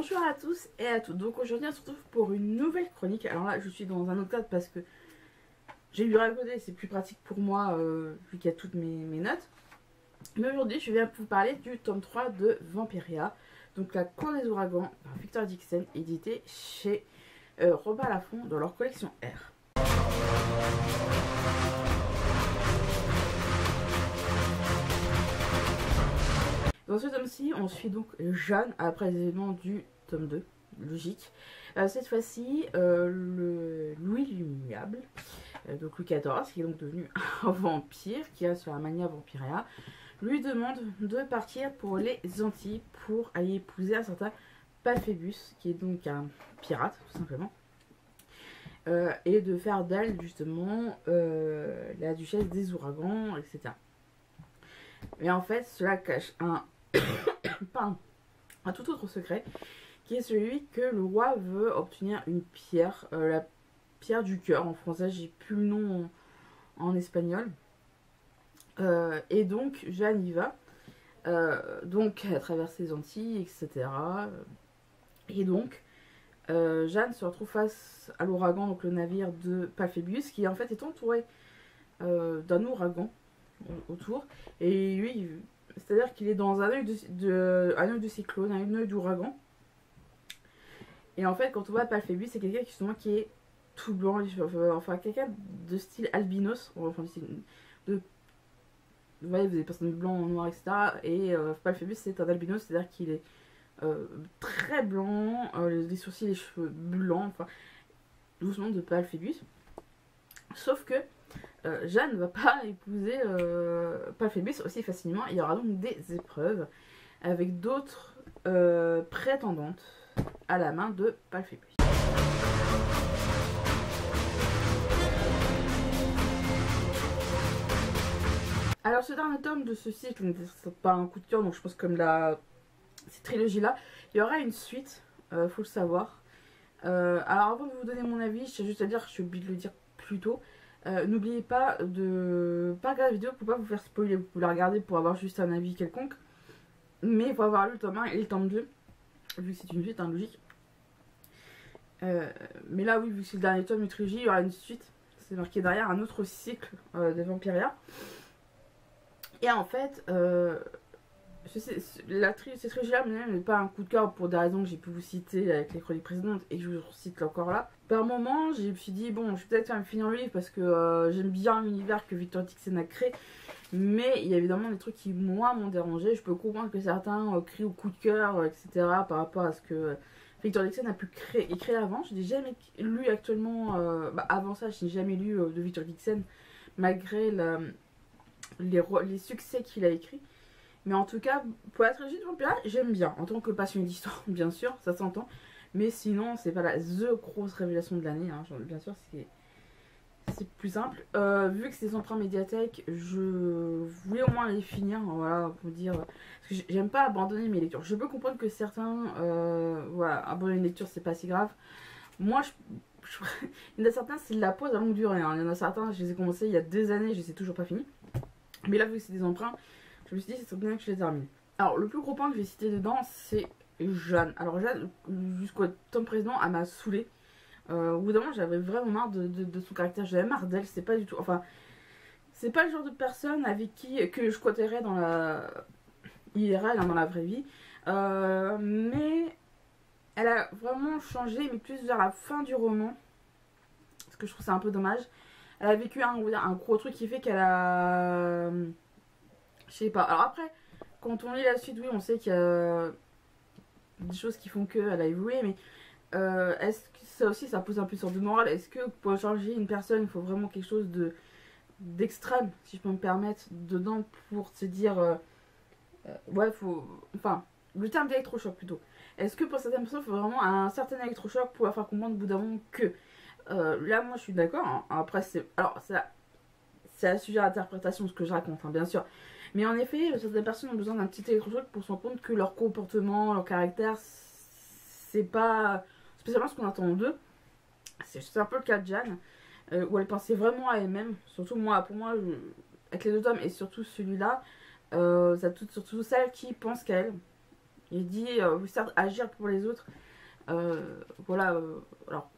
Bonjour à tous et à toutes. Donc aujourd'hui on se retrouve pour une nouvelle chronique. Alors là je suis dans un autre cadre parce que j'ai lu à côté, c'est plus pratique pour moi vu qu'il y a toutes mes notes. Mais aujourd'hui je viens vous parler du tome 3 de Vampiria. Donc la Cour des Ouragans par Victor Dixon, édité chez Robert Laffont dans leur collection R. Dans ce tome-ci, on suit donc Jeanne après les événements du tome 2, logique. Cette fois-ci, le Louis l'Immuable, donc Louis XIV, qui est donc devenu un vampire, qui a sur la mania Vampiria, lui demande de partir pour les Antilles pour aller épouser un certain Palphébus, qui est donc un pirate, tout simplement. Et de faire d'elle, justement, la duchesse des ouragans, etc. Mais en fait, cela cache un tout autre secret, qui est celui que le roi veut obtenir une pierre, la pierre du cœur en français, j'ai plus le nom en espagnol. Et donc Jeanne y va, donc à travers les Antilles, etc. Et donc Jeanne se retrouve face à l'ouragan, donc le navire de Palphébus, qui en fait est entouré d'un ouragan autour, et lui c'est-à-dire qu'il est dans un œil de cyclone, un œil d'ouragan. Et en fait, quand on voit Palphébus, c'est quelqu'un qui est tout blanc, enfin quelqu'un de style albinos, enfin vous voyez, vous avez des personnes blancs, noirs, etc. Et Palphébus, c'est un albinos, c'est-à-dire qu'il est très blanc, les sourcils, les cheveux blancs, enfin, doucement de Palphébus. Sauf que Jeanne ne va pas épouser Palphébus aussi facilement. Il y aura donc des épreuves avec d'autres prétendantes à la main de Palphébus. Alors ce dernier tome de ce cycle n'est pas un coup de cœur, donc je pense que comme cette trilogie là, il y aura une suite, faut le savoir. Alors avant de vous donner mon avis, j'ai juste à dire, je suis obligée de le dire plus tôt. N'oubliez pas de pas regarder la vidéo pour pas vous faire spoiler. Vous pouvez la regarder pour avoir juste un avis quelconque, mais il faut avoir lu le tome 1 et le tome 2 vu que c'est une suite, hein, logique. Mais là oui, vu que c'est le dernier tome de trilogie, il y aura une suite. C'est marqué derrière un autre cycle de Vampiria. Et en fait cette trilogie là n'est pas un coup de cœur pour des raisons que j'ai pu vous citer avec les chroniques précédentes et que je vous cite encore là. Par moment, je me suis dit, bon, je vais peut-être faire un finir le livre parce que j'aime bien l'univers que Victor Dixon a créé, mais il y a évidemment des trucs qui, moi, m'ont dérangé. Je peux comprendre que certains crient au coup de cœur, etc., par rapport à ce que Victor Dixon a pu écrire avant. Je n'ai jamais lu actuellement, avant ça, je n'ai jamais lu de Victor Dixon, malgré les succès qu'il a écrits. Mais en tout cas, pour la trilogie de Vampiria, j'aime bien. En tant que passionné d'histoire, bien sûr, ça s'entend. Mais sinon, c'est pas the grosse révélation de l'année. Hein. Bien sûr, c'est plus simple. Vu que c'est des emprunts médiathèque, je voulais au moins les finir. Voilà, pour dire. Parce que j'aime pas abandonner mes lectures. Je peux comprendre que certains. Voilà, abandonner une lecture, c'est pas si grave. Moi, il y en a certains, c'est de la pause à longue durée. Hein. Il y en a certains, je les ai commencés il y a des années, je les ai toujours pas finis. Mais là, vu que c'est des emprunts, je me suis dit, c'est bien que je les termine. Alors, le plus gros point que je vais citer dedans, c'est Jeanne. Alors, Jeanne, jusqu'au tome précédent, elle m'a saoulée. Au bout d'un moment, j'avais vraiment marre de son caractère. J'avais marre d'elle. C'est pas du tout. Enfin, c'est pas le genre de personne avec que je côtoierais dans la IRL, hein, dans la vraie vie. Mais elle a vraiment changé, mais plus vers la fin du roman. Parce que je trouve ça un peu dommage. Elle a vécu un gros truc qui fait qu'elle a. Je sais pas. Alors après, quand on lit la suite, oui, on sait qu'il y a des choses qui font qu'elle a évolué, mais est-ce que ça aussi, ça pose un peu sur de morale? Est-ce que pour changer une personne, il faut vraiment quelque chose d'extrême, si je peux me permettre, dedans pour se dire ouais, faut. Enfin, le terme d'électrochoc plutôt. Est-ce que pour certaines personnes, il faut vraiment un certain électrochoc pour leur faire comprendre au bout d'un moment que. Là, moi, je suis d'accord. Hein. Après, c'est. Alors, c'est à sujet à l'interprétation ce que je raconte, hein, bien sûr. Mais en effet, certaines personnes ont besoin d'un petit électrochoc pour se rendre compte que leur comportement, leur caractère, c'est pas spécialement ce qu'on attend d'eux. C'est un peu le cas de Jeanne, où elle pensait vraiment à elle-même. Surtout moi, pour moi, avec les deux tomes et surtout celui-là, c'est surtout celle qui pense qu'à elle. Il dit, certes, agir pour les autres. Voilà, alors,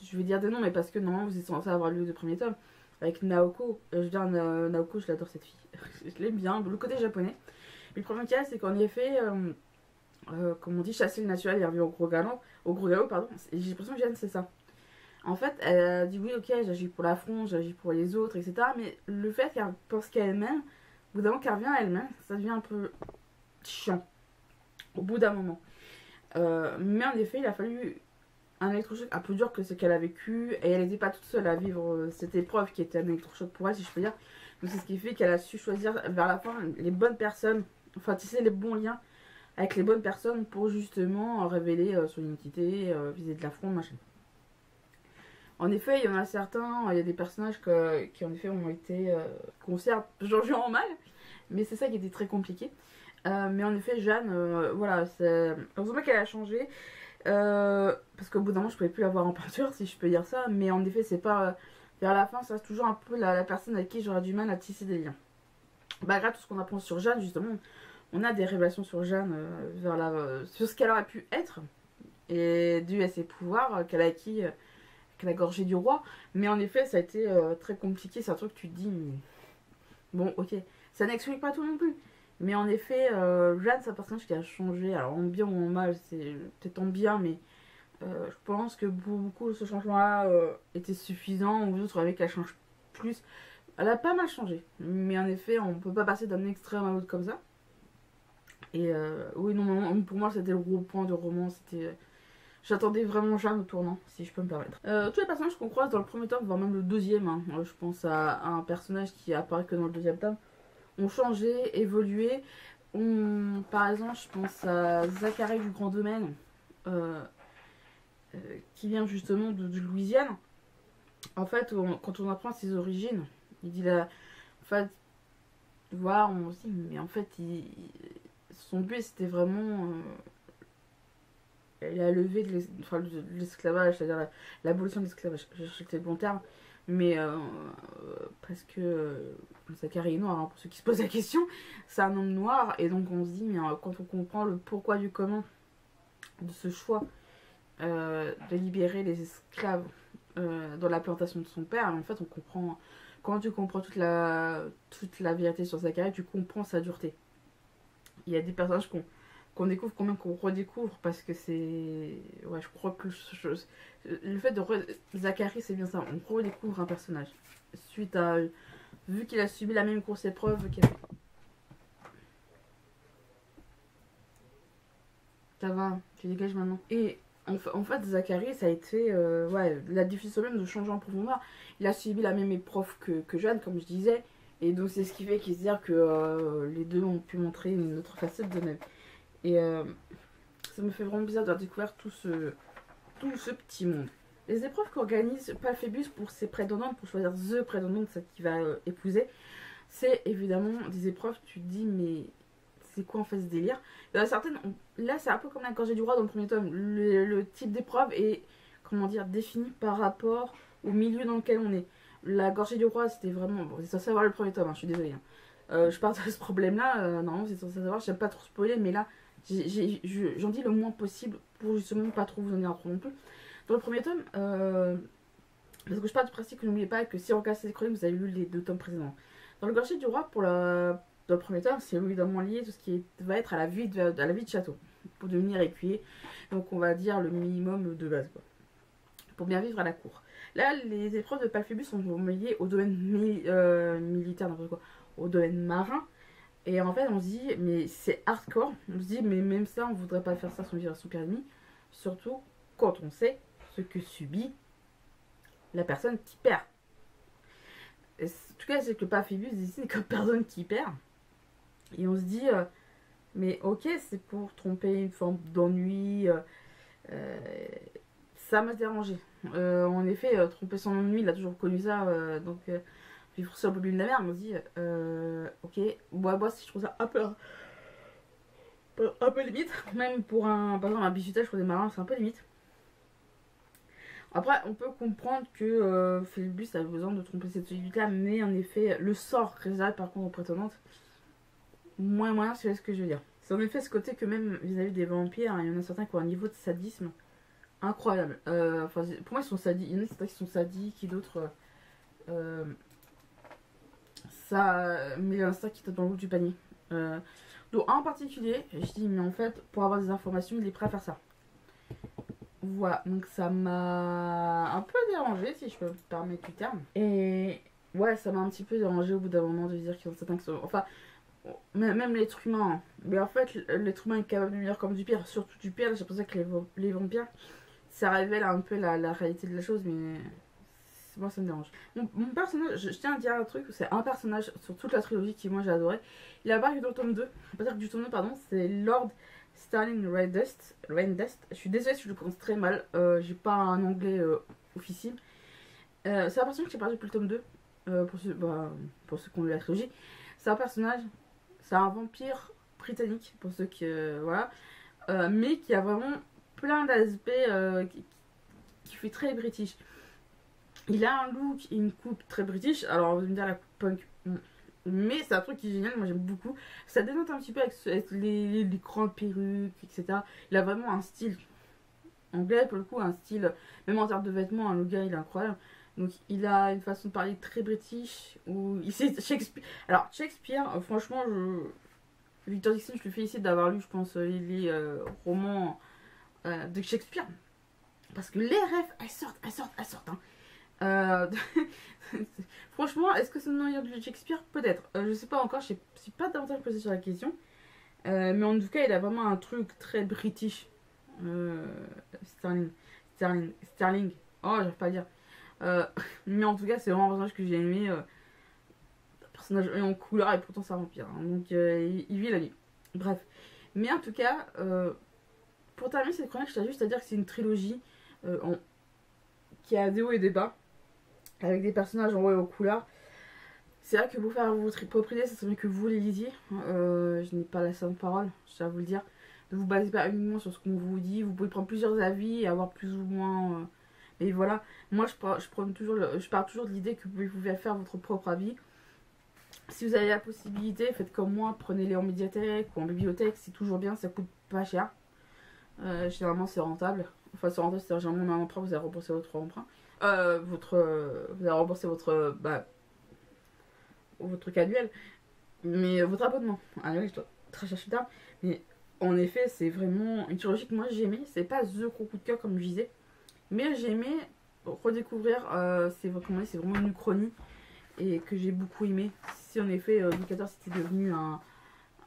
je vais dire des noms, mais parce que normalement, vous êtes censé avoir lu le premier tome. Avec Naoko. Je veux dire, Naoko, je l'adore cette fille. Je l'aime bien, le côté japonais. Mais le problème qu'il y a, c'est qu'en effet, comme on dit, chasser le naturel et revient au gros galop, pardon. Et j'ai l'impression que Jeanne, c'est ça. En fait, elle dit oui, ok, j'agis pour la France, j'agis pour les autres, etc. Mais le fait qu'elle pense qu'à elle-même, au bout d'un moment qu'elle revient à elle-même, ça devient un peu chiant. Au bout d'un moment. Mais en effet, il a fallu un électrochoc un peu dur que ce qu'elle a vécu. Et elle n'était pas toute seule à vivre cette épreuve qui était un électrochoc pour elle, si je peux dire. Donc c'est ce qui fait qu'elle a su choisir vers la fin les bonnes personnes, enfin tisser les bons liens avec les bonnes personnes pour justement révéler son identité, viser de la fronde, machin. En effet, il y en a certains, il y a des personnages qui en effet ont été conservent Jean en mal, mais c'est ça qui était très compliqué. Mais en effet, Jeanne, voilà, c'est heureusement qu'elle a changé, parce qu'au bout d'un moment, je pouvais plus la voir en peinture, si je peux dire ça. Mais en effet, c'est pas vers la fin, ça reste toujours un peu la personne avec qui j'aurais du mal à tisser des liens. Malgré tout ce qu'on apprend sur Jeanne, justement, on a des révélations sur Jeanne sur ce qu'elle aurait pu être et dû à ses pouvoirs qu'elle a acquis la gorgée du roi. Mais en effet, ça a été très compliqué. C'est un truc que tu te dis, mais... bon, ok, ça n'explique pas tout non plus. Mais en effet, Jeanne, c'est un personnage qui a changé. Alors, en bien ou en mal, c'est peut-être en bien, mais je pense que pour beaucoup, ce changement-là était suffisant. Ou d'autres avaient qu'elle change plus. Elle a pas mal changé. Mais en effet, on peut pas passer d'un extrême à l'autre comme ça. Et oui, non, pour moi, c'était le gros point de roman. C'était... J'attendais vraiment Jeanne au tournant, si je peux me permettre. Tous les personnages qu'on croise dans le premier tome, voire même le deuxième, hein, je pense à un personnage qui apparaît que dans le deuxième tome, ont changé, évolué. Par exemple, je pense à Zachary du Grand Domaine, qui vient justement de Louisiane. En fait, quand on apprend ses origines, il dit là, en fait, voilà, on se dit, mais en fait, son but c'était vraiment il a levé de l'esclavage, c'est-à-dire l'abolition de l'esclavage. Je cherchais le bon terme, mais parce que Zachary est noir, hein, pour ceux qui se posent la question, c'est un homme noir, et donc on se dit, mais quand on comprend le pourquoi du comment de ce choix de libérer les esclaves dans la plantation de son père, en fait on comprend, quand tu comprends toute la vérité sur Zachary, tu comprends sa dureté. Il y a des personnages qu'on découvre, combien qu'on redécouvre, parce que c'est... Ouais, je crois que le fait de... Zachary, c'est bien ça, on redécouvre un personnage. Suite à... Vu qu'il a subi la même grosse épreuve qu'il a... Ça va, tu dégages maintenant. Et en fait, Zachary, ça a été... ouais, la difficile même de changer en profondeur. Il a subi la même épreuve que Jeanne, comme je disais. Et donc c'est ce qui fait qu'il se dit que les deux ont pu montrer une autre facette de même. Et ça me fait vraiment bizarre d'avoir découvert tout ce petit monde. Les épreuves qu'organise Palphébus pour ses prétendantes, pour choisir the prétendante, celle qu'il va épouser, c'est évidemment des épreuves, tu te dis, mais c'est quoi en fait ce délire? Il y en a certaines, là c'est un peu comme la gorgée du roi dans le premier tome, le type d'épreuve est, comment dire, défini par rapport au milieu dans lequel on est. La gorgée du roi, c'était vraiment, bon, c'est censé avoir le premier tome, hein, je suis désolée. Hein. Je pars de ce problème-là, normalement c'est censé savoir, j'aime pas trop spoiler, mais là, j'en dis le moins possible pour justement pas trop vous en dire trop non plus. Dans le premier tome, parce que je pars du principe que n'oubliez pas que si on regarde les chroniques, vous avez lu les 2 tomes précédents. Dans le gorgée du roi, dans le premier tome, c'est évidemment lié tout ce qui va être à la vie de château, pour devenir écuyer. Donc on va dire le minimum de base, quoi, pour bien vivre à la cour. Là, les épreuves de Palphébus sont liées au domaine militaire, n'importe quoi, au domaine marin. Et en fait, on se dit, mais c'est hardcore. On se dit, mais même ça, on voudrait pas faire ça sans vivre à son permis. Surtout quand on sait ce que subit la personne qui perd. Et en tout cas, c'est que Palphébus ici, c'est comme personne qui perd. Et on se dit, mais ok, c'est pour tromper une forme d'ennui. Ça m'a dérangé. En effet, tromper son ennui, il a toujours connu ça. Donc, vivre sur le bout de la mer, on se dit, ok, moi, si je trouve ça un peu limite. Même pour par exemple, un bizutage pour des marins, c'est un peu limite. Après, on peut comprendre que Phébus a besoin de tromper cette solitude-là, mais en effet, le sort réservé par contre aux prétendantes, moins, c'est ce que je veux dire. C'est en effet ce côté que même vis-à-vis des vampires, il y en a certains qui ont un niveau de sadisme incroyable. Enfin, pour moi, ils sont sadiques. Il y en a certains qui sont sadiques et d'autres. Mais il y en a certains qui tapent dans le haut du panier. Donc, en particulier, je dis, mais en fait, pour avoir des informations, il est prêt à faire ça. Voilà, donc ça m'a un peu dérangé, si je peux me permettre du terme. Et ouais, ça m'a un petit peu dérangé au bout d'un moment de dire qu'ils ont certains qui sont. Enfin, même l'être humain. Mais en fait, l'être humain est capable du meilleur comme du pire, surtout du pire. C'est pour ça que les vampires, ça révèle un peu la réalité de la chose, mais moi ça me dérange. Mon personnage, je tiens à dire un truc, c'est un personnage sur toute la trilogie qui moi j'ai adoré. Il apparaît dans le tome 2, pas dire que du tome 2, pardon, c'est Lord Sterling Raindust. Je suis désolée si je le prononce très mal, j'ai pas un anglais officiel. C'est un personnage que j'ai perdu depuis le tome 2, pour ceux qui ont lu la trilogie. C'est un personnage, c'est un vampire britannique, pour ceux qui. Voilà. Mais qui a vraiment plein d'aspects qui fait très british. Il a un look et une coupe très british. Alors, vous allez me dire la coupe punk. Mais c'est un truc qui est génial, moi j'aime beaucoup. Ça dénote un petit peu avec les grandes perruques, etc. Il a vraiment un style anglais, pour le coup, un style, même en termes de vêtements, le gars il est incroyable. Donc il a une façon de parler très british. Où il sait Shakespeare. Alors, Shakespeare, franchement, Victor Dixon, je le félicite d'avoir lu, je pense, les romans de Shakespeare. Parce que les rêves, elles sortent. Hein. Franchement, est-ce que c'est le meilleur de Shakespeare? Peut-être. Je sais pas encore, je suis pas davantage posée sur la question. Mais en tout cas, il a vraiment un truc très british. Sterling. Oh, j'arrive pas à dire. Mais en tout cas, c'est vraiment un personnage que j'ai aimé. Un personnage en couleur et pourtant c'est un vampire. Hein. Donc, il vit la vie. Bref. Mais en tout cas, pour terminer cette chronique, je tiens juste à dire que c'est une trilogie qui a des hauts et des bas. Avec des personnages en haut et en couleur. C'est vrai que pour faire votre propre idée, ça serait mieux que vous les lisiez. Je n'ai pas la sainte parole, je tiens à vous le dire. Ne vous basez pas uniquement sur ce qu'on vous dit. Vous pouvez prendre plusieurs avis et avoir plus ou moins. Mais voilà, moi je pars toujours de l'idée que vous pouvez faire votre propre avis. Si vous avez la possibilité, faites comme moi, prenez-les en médiathèque ou en bibliothèque, c'est toujours bien, ça coûte pas cher. Généralement c'est rentable. Enfin c'est rentable, c'est généralement un emprunt, vous allez rembourser votre emprunt. Vous allez rembourser votre truc annuel, mais votre abonnement annuel, je dois très chercher le terme. Mais en effet, c'est vraiment une trilogie que moi j'ai aimé. C'est pas the gros coup de cœur comme je disais, mais j'ai aimé redécouvrir. C'est vraiment une uchronie et que j'ai beaucoup aimé. Si en effet Louis XIV c'était devenu un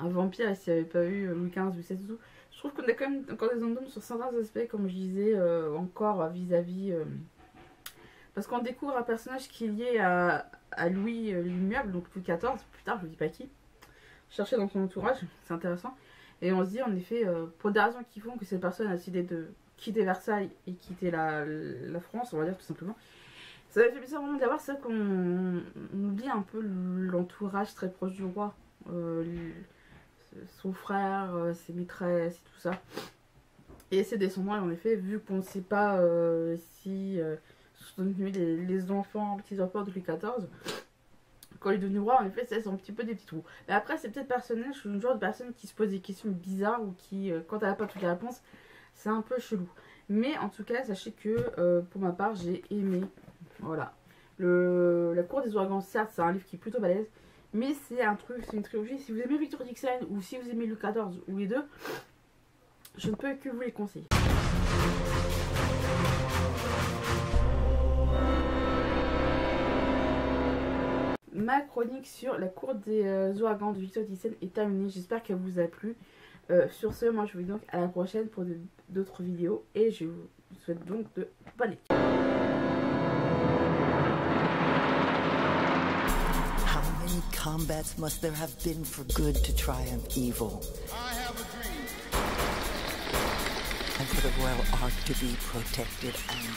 vampire et s'il n'y avait pas eu Louis XV, Louis XVI, tout, je trouve qu'on a quand même encore des zones sur certains aspects, comme je disais, encore vis-à-vis. Parce qu'on découvre un personnage qui est lié à Louis l'immuable, donc Louis XIV, plus tard, je ne dis pas qui. Chercher dans son entourage, c'est intéressant. Et on se dit en effet, pour des raisons qui font que cette personne a décidé de quitter Versailles et quitter la France, on va dire tout simplement. Ça m'a fait plaisir vraiment d'avoir ça qu'on oublie un peu l'entourage très proche du roi. Son frère, ses maîtresses et tout ça. Et ses descendants, en effet, vu qu'on ne sait pas si... les enfants, petits enfants de Louis XIV, quand il est devenu roi, en effet, c'est un petit peu des petits trous. Mais après, c'est peut-être personnel, je suis une genre de personne qui se pose des questions bizarres ou qui, quand elle n'a pas toutes les réponses, c'est un peu chelou. Mais en tout cas, sachez que pour ma part, j'ai aimé. Voilà. La Cour des Ouragans, certes, c'est un livre qui est plutôt balèze, mais c'est une trilogie. Si vous aimez Victor Dixon ou si vous aimez Louis XIV ou les deux, je ne peux que vous les conseiller. Ma chronique sur la cour des ouragans de Victor Dixon est terminée. J'espère qu'elle vous a plu. Sur ce, moi je vous dis donc à la prochaine pour d'autres vidéos. Et je vous souhaite donc de bonne écoute. How many combats must there have been for good to triumph evil? I have a dream. And for the royal ark to be protected and